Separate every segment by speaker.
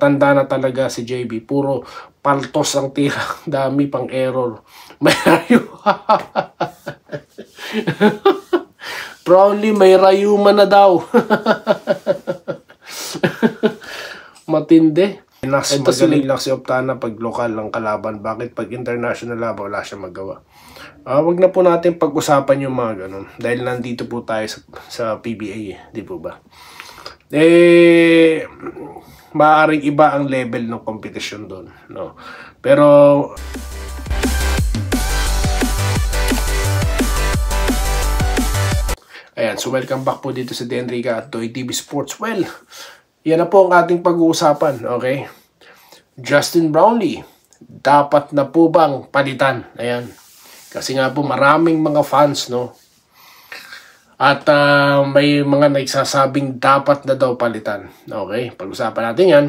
Speaker 1: matanda na talaga si JB. Puro paltos ang tira. Dami pang error. May Brownlee, may rayuma na daw. Matindi. Mas magaling lang si Optana pag lokal ang kalaban. Bakit pag international laban wala siya magawa? Wag na po natin pag-usapan yung mga ganun. Dahil nandito po tayo sa PBA. Di po ba? Maaaring iba ang level ng competition doon. No? Pero ayan, so welcome back po dito sa Denrica at Toy TV Sports. Well, yan na po ang ating pag-uusapan, okay? Justin Brownlee, dapat na po bang palitan? Ayan. Kasi nga po maraming mga fans, no? At may mga nagsasabing dapat na daw palitan. Okay, pag-usapan natin yan.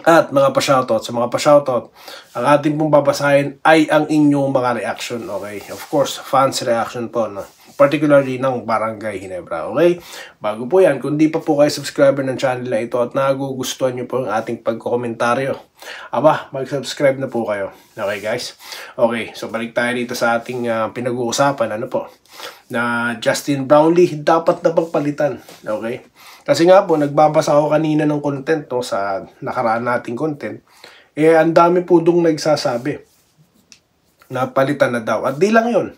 Speaker 1: At mga pa-shoutout, sa mga pa-shoutout, ang ating pong babasahin ay ang inyong mga reaction, okay? Of course, fans reaction po, no? Particularly ng Barangay Ginebra, okay? Bago po yan, kung di pa po kayo subscriber ng channel na ito at nagugustuhan nyo po ang ating pagkomentaryo, mag-subscribe na po kayo. Okay guys? Okay, so balik tayo dito sa ating pinag-uusapan, ano po? Na Justin Brownlee dapat na pagpalitan, okay? Kasi nga po, nagbabasa ako kanina ng content, no, sa nakaraan nating content, ang dami po dong nagsasabi na palitan na daw. At di lang yun.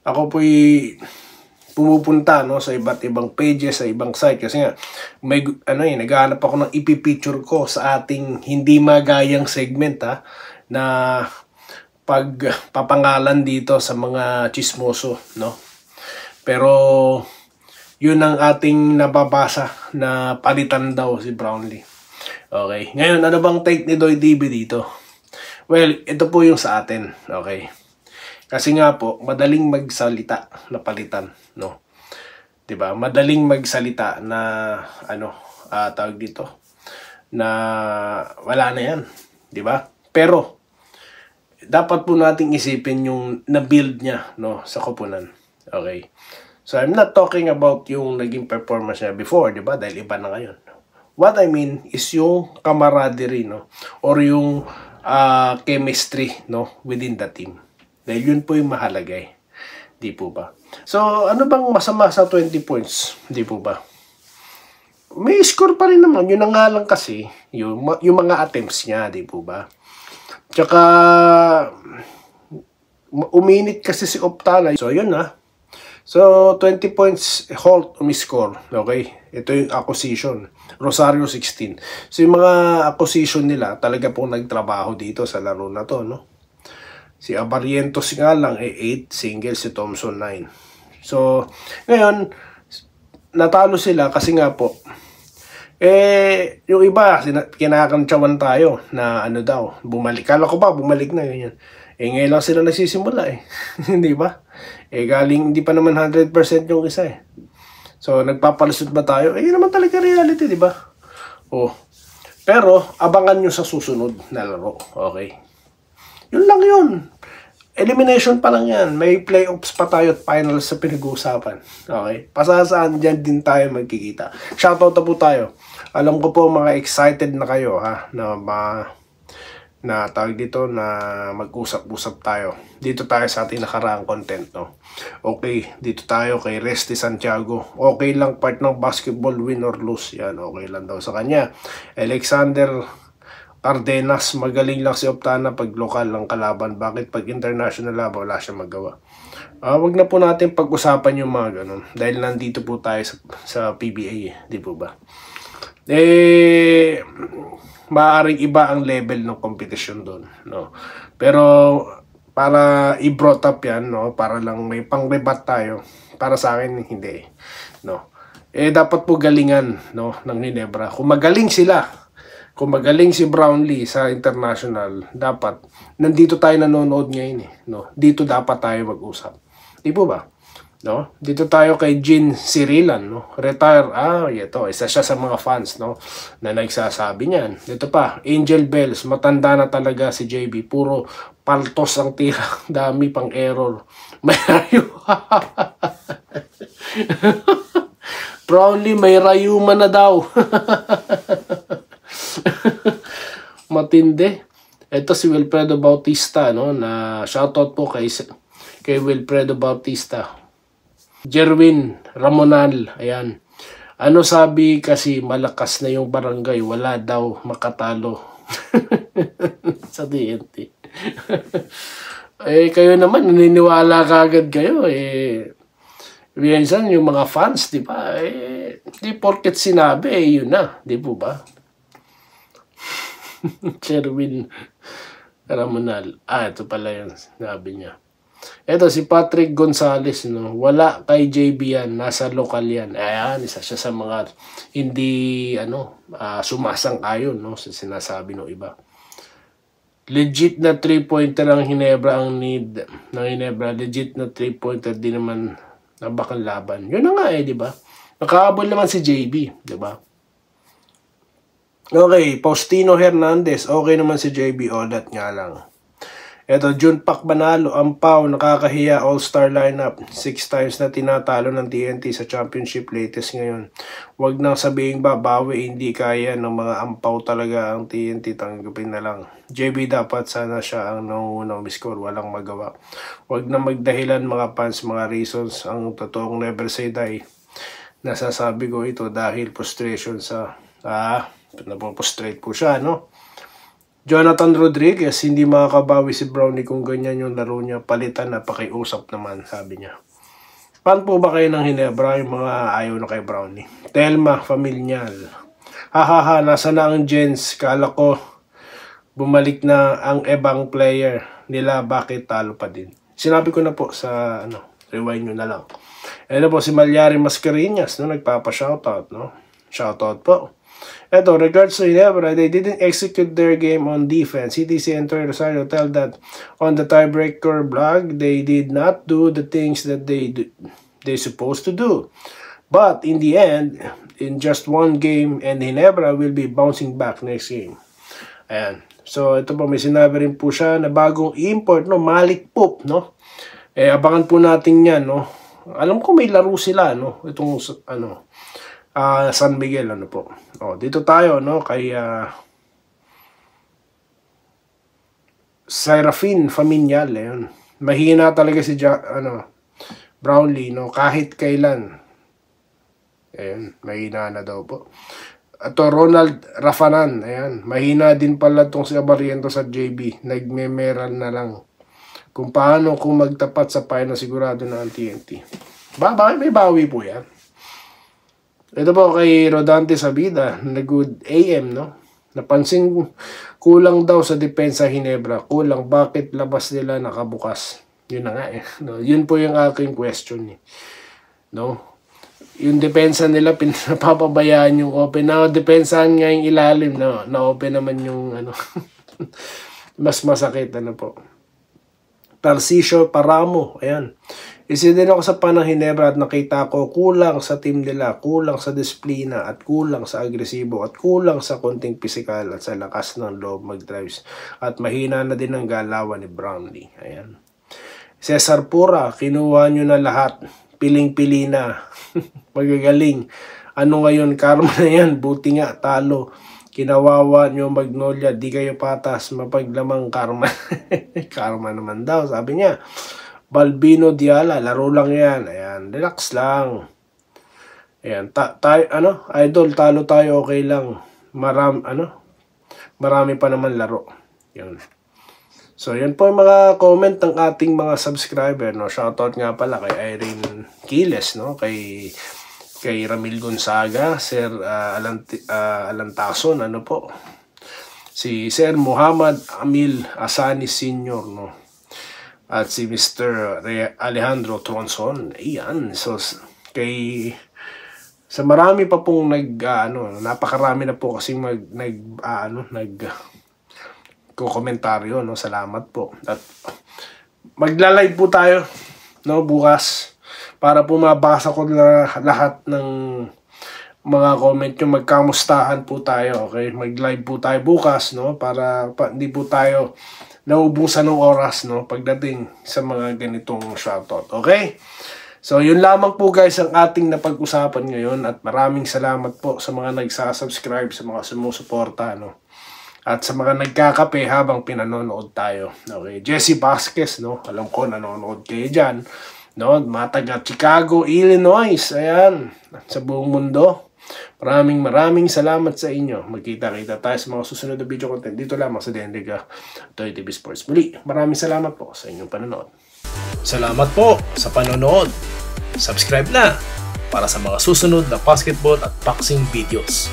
Speaker 1: Ako po'y pumupunta, no, sa iba't ibang pages, sa ibang site. Kasi nga, may, naghahanap ako ng ipipicture ko sa ating hindi magayang segment, na pagpapangalan dito sa mga chismoso, no. Pero yun ang ating nababasa na palitan daw si Brownlee. Okay. Ngayon, ano bang take ni Doy DB dito? Well, ito po yung sa atin. Okay. Kasi nga po, madaling magsalita na palitan, no? 'Di ba? Madaling magsalita na tawag dito na wala na 'yan, 'di ba? Pero dapat po nating isipin yung na-build niya, no, sa koponan. Okay. So I'm not talking about yung naging performance niya before, 'di ba? Dahil iba na ngayon. What I mean is yung camaraderie, no, or yung chemistry, no, within the team. Dahil yun po yung mahalaga eh. Di po ba? So, ano bang masama sa 20 points? Di po ba? May score pa rin naman. Yun na nga lang kasi, yung mga attempts niya, di po ba? Tsaka, uminit kasi si Optana. So, yun na. So, 20 points, halt, umiscore. Okay? Ito yung acquisition. Rosario 16. So, yung mga acquisition nila, talaga pong nagtrabaho dito sa laro na to, no? Si Abarientos nga lang 8, single si Thompson 9. So, ngayon, natalo sila kasi nga po, yung iba, kinakantsawan tayo na daw, bumalik. Kala ko ba, bumalik na ganyan. Ngayon lang sila nagsisimula Hindi ba? Galing, hindi pa naman 100% yung isa So, nagpapalusot ba tayo? Yun naman talaga reality, di ba? Pero, abangan nyo sa susunod na laro. Okay? Yun lang yun. Elimination pa lang yan. May playoffs pa tayo at finals sa pinag-uusapan. Okay? Pasasaan dyan din tayo magkikita. Shoutout na po tayo. Alam ko po mga excited na kayo na tawag dito na mag-usap-usap tayo. Dito tayo sa ating nakaraang content, no? Okay, dito tayo kay Resty Santiago. Okay lang part ng basketball, win or lose. Yan, okay lang daw sa kanya. Alexander Cardenas, magaling lang si Optana pag lokal ang kalaban. Bakit pag international laban wala siya magawa? Wag na po natin pag-usapan yung mga ganun. Dahil nandito po tayo sa PBA, di po ba? Maaaring iba ang level ng competition doon, no? Pero para i-brought up yan, no? Para lang may pang-rebat tayo. Para sa akin, hindi, no? Dapat po galingan, no, ng Ginebra. Kung magaling sila, kung magaling si Brownlee sa international, dapat nandito tayo nanonood ngayon no? Dito dapat tayo mag-usap. Di po ba? No? Dito tayo kay Jean Cirilan, no? Retire. Ito, isa siya sa mga fans, no, na nagsasabi niyan. Dito pa, Angel Bells, matanda na talaga si JB. Puro paltos ang tira. Dami pang error. Brownlee, may rayuma na daw. Matindi. Ito si Wilfredo Bautista, no, na shoutout po kay Wilfredo Bautista. Jerwin Ramonal, ayan. Ano sabi kasi malakas na yung barangay, wala daw makatalo sa TNT. Eh kayo naman naniniwala kagad kayo minsan yung mga fans, di ba? Di porket sinabi, yun na, di po ba? Sherwin Ramonal. Ito pala yun, sinabi niya. Ito si Patrick Gonzales, no? Wala kay JB yan, nasa lokal yan. Ayan, isa siya sa mga hindi sumasang-ayon, no, sa sinasabi ng iba. Legit na 3-pointer ang Ginebra ang need ng Ginebra. Legit na 3-pointer din naman na bakang laban. Yun na nga di ba? Nakahabol naman si JB, di ba? Okay, Faustino Hernandez. Okay naman si JB Odat nga lang. Eto, Junpak Banalo, Ampaw, nakakahiya all-star lineup. 6 times na tinatalo ng TNT sa championship latest ngayon. Huwag nang sabihin babawi, hindi kaya ng mga Ampaw talaga ang TNT, tanggapin na lang. JB dapat sana siya ang nangungunang miscore, walang magawa. Huwag na magdahilan mga fans, mga reasons, ang totoong never say die. Nasasabi ko ito dahil frustration sa, napoprostrate po siya, no? Jonathan Rodriguez, hindi makakabawi si Brownie kung ganyan yung laro niya. Palitan na pakiusap naman, sabi niya. Pan po ba kayo ng Ginebra, yung mga ayaw na kay Brownie? Telma, familial. Hahaha, nasa na ang Jens? Kala ko bumalik na ang ebang player nila, bakit talo pa din? Sinabi ko na po sa, rewind nyo na lang. Ano po, si Malyari Mascareñas, no? Nagpapa-shoutout, no? Shoutout po. Eto, regards to Ginebra, they didn't execute their game on defense. CTC and Troy Rosario tell that on the tiebreaker blog, they did not do the things that they supposed to do. But in the end, in just one game, and Ginebra will be bouncing back next game. Ayan. So, ito po, may sinabi rin po siya na bagong import, no? Malik Pope, no? Abangan po natin yan, no? Alam ko may laro sila, no? Itong, San Miguel, po. Dito tayo, no, kay Serafin Familial, yun. Mahina talaga si Brownlee, no, kahit kailan. Ayun, mahina na daw po. Ato, Ronald Rafanan, ayan, mahina din pala tong si Abariento sa JB, nagmemeral na lang. Kung paano kung magtapat sa final, sigurado na ang TNT. May bawi po yan. Ito po kay Rodante Sabida, na good AM, no? Napansin kulang daw sa depensa Ginebra. Kulang, bakit labas nila nakabukas? Yun na nga no? Yun po yung aking question no? Yung depensa nila, pinapapabayaan yung open. Na depensahan nga yung ilalim, no? Na open naman yung mas masakit, po. Tarcisio Paramo, ayan. Isa din ako sa panang Ginebra at nakita ko kulang sa team nila, kulang sa disiplina at kulang sa agresibo at kulang sa konting pisikal at sa lakas ng loob mag-drives at mahina na din ang galawan ni Brownlee. Ayan. Cesar Pura, kinuha nyo na lahat. Piling-pili na. Magagaling. Ano ngayon, karma na yan. Buti nga, talo. Kinawawa nyo Magnolia, di kayo patas. Mapaglamang karma. Karma naman daw, sabi niya. Balbino Diala, laro lang yan. Ayan, relax lang. Ayan, idol, talo tayo, okay lang. Marami pa naman laro. Yun. So, yan po yung mga comment ng ating mga subscriber, no? Shoutout nga pala kay Irene Quiles, no? Kay Ramil Gonzaga, Sir Alantason, po? Si Sir Muhammad Amil Asani Sr., no? At si Mr. Alejandro Tronson. Ayan. So, sa marami pa pong napakarami na po kasi komentaryo, no? Salamat po. At magla-live po tayo, no, bukas para po mabasa ko na lahat ng mga comment yung magkamustahan po tayo, okay? Mag-live po tayo bukas, no, para hindi po tayo naubusan ng oras, no, pagdating sa mga ganitong shoutout. Okay? So, yun lamang po guys ang ating napag-usapan ngayon at maraming salamat po sa mga nagsasubscribe, sa mga sumusuporta, no. At sa mga nagkakape habang pinanonood tayo. Okay, Jesse Vasquez, no? Alam ko nanonood kayo dyan. No? Mga taga Chicago, Illinois. Ayan, sa buong mundo. Maraming salamat sa inyo. Magkita-kita tayo sa mga susunod na video content dito lamang sa Denriga Toy TV Sports. Muli, maraming salamat po sa inyong panonood.
Speaker 2: Salamat po sa panonood. Subscribe na para sa mga susunod na basketball at boxing videos.